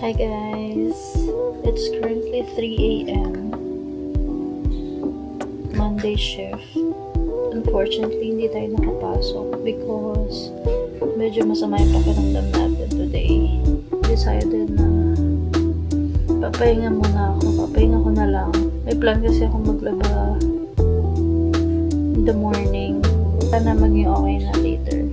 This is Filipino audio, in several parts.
Hi guys, it's currently 3 a.m. Monday shift. Unfortunately, hindi tayo nakapasok because medyo masama yung pakiramdam natin today. Decided na papahinga muna ako, papahinga ko na lang. May plan kasi ako maglaba in the morning. Sana maging okay na later.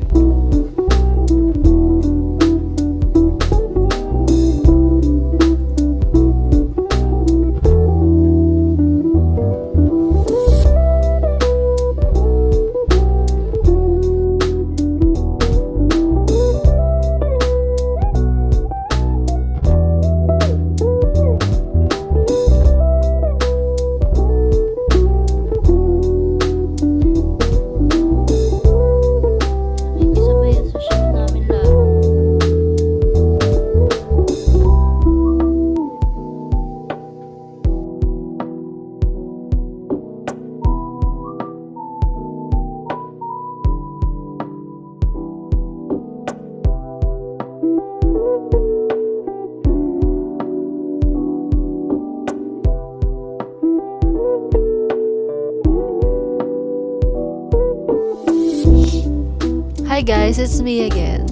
Hi guys, it's me again.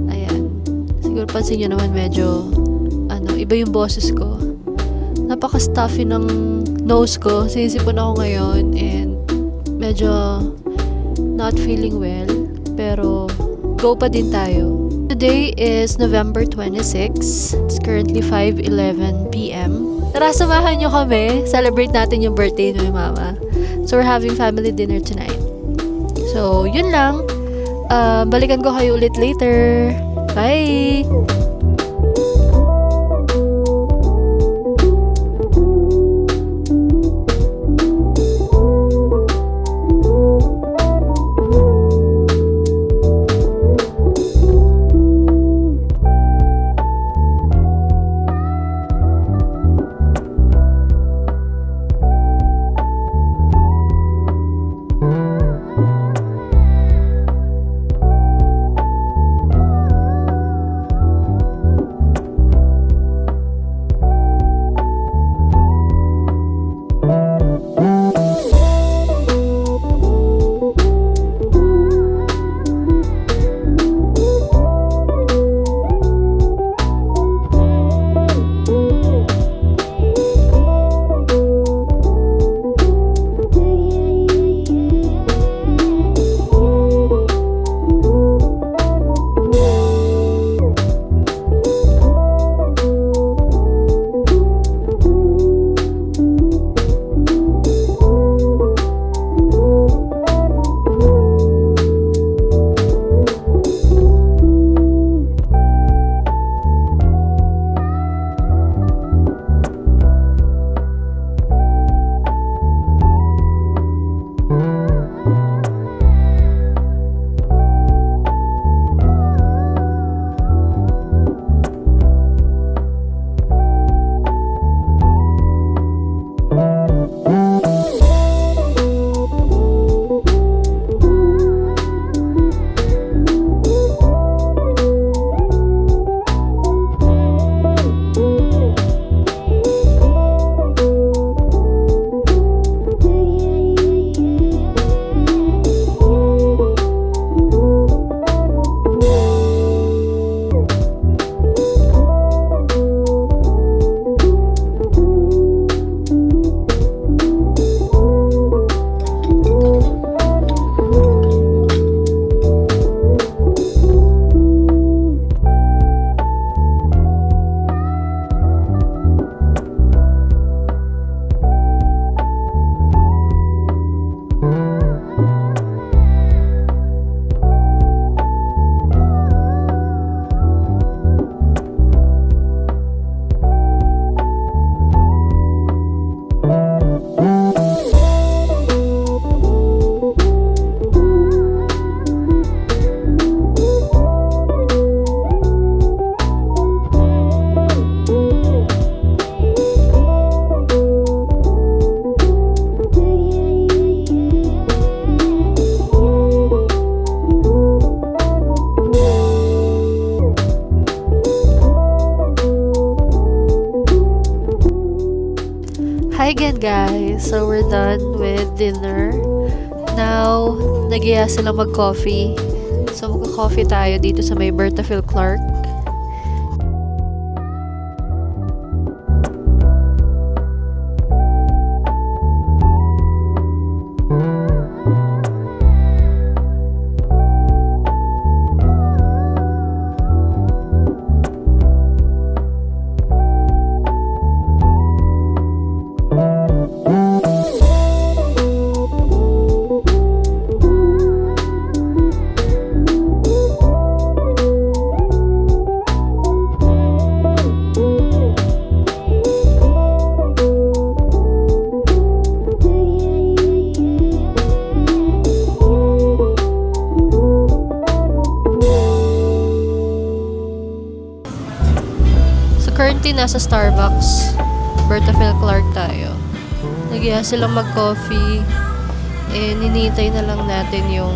Ayan. Siguro pansin nyo naman medyo iba yung boses ko. Napaka-stuffy ng nose ko. Sinisipon ako ngayon and medyo not feeling well. Pero go pa din tayo. Today is November 26. It's currently 5:11 p.m. Tara, samahan nyo kami. Celebrate natin yung birthday ni Mama. So we're having family dinner tonight. So, yun lang. Balikan ko kayo ulit later. Bye! Hi again guys! So we're done with dinner. Now, nagiya sila mag-coffee. So magka-coffee tayo dito sa may Berta Phil Clark. Currently, nasa Starbucks. Berta Phil Clark tayo. Nagiya silang mag-coffee. Ninintay na lang natin yung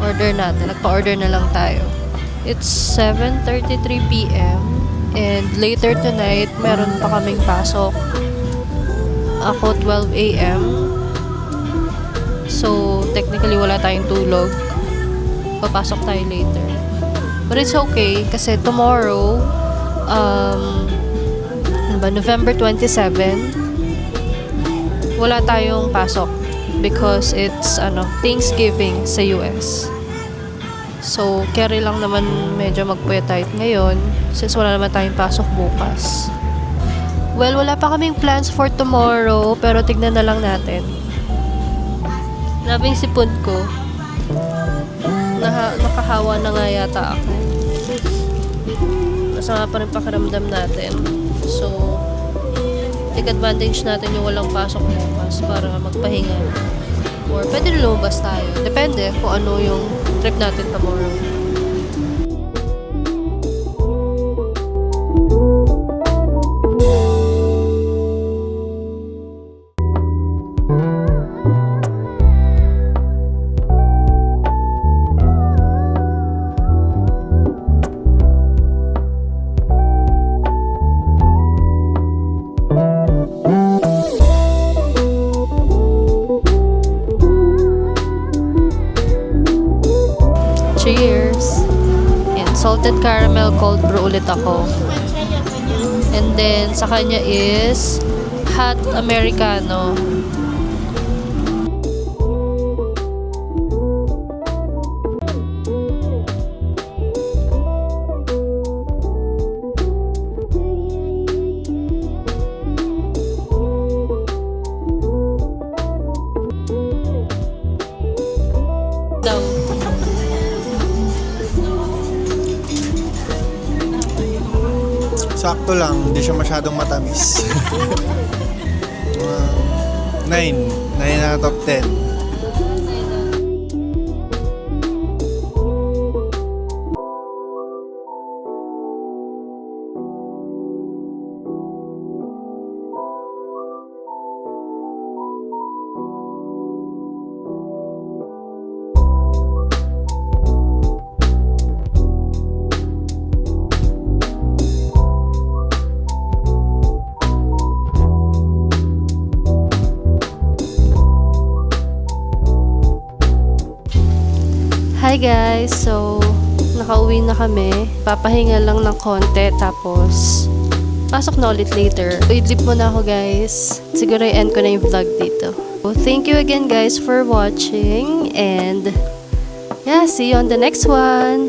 order natin. Nagpa-order na lang tayo. It's 7:33 p.m. And later tonight, meron pa kaming pasok. Ako, 12 a.m. So, technically, wala tayong tulog. Papasok tayo later. But it's okay, kasi tomorrow, November 27, wala tayong pasok because it's Thanksgiving sa US. So, carry lang naman medyo magpuyat tayo ngayon since wala naman tayong pasok bukas. Well, wala pa kaming plans for tomorrow pero tignan na lang natin. Labing sipon ko. Nakahawa na nga yata ako. Masama pa rin pakiramdam natin. So, take advantage natin yung walang pasok bukas para magpahinga. Or pwede rin lumabas tayo. Depende kung ano yung trip natin tomorrow. Cheers! And salted caramel cold brew ulit ako. And then, sa kanya is hot Americano. Sakto lang, hindi siya masyadong matamis. 9 out of 10. Hi guys! So, nakauwi na kami. Papahinga lang ng konti tapos pasok na ulit later. Idlip muna ako guys. Siguro i-end ko na yung vlog dito. So, thank you again guys for watching and yeah, see you on the next one!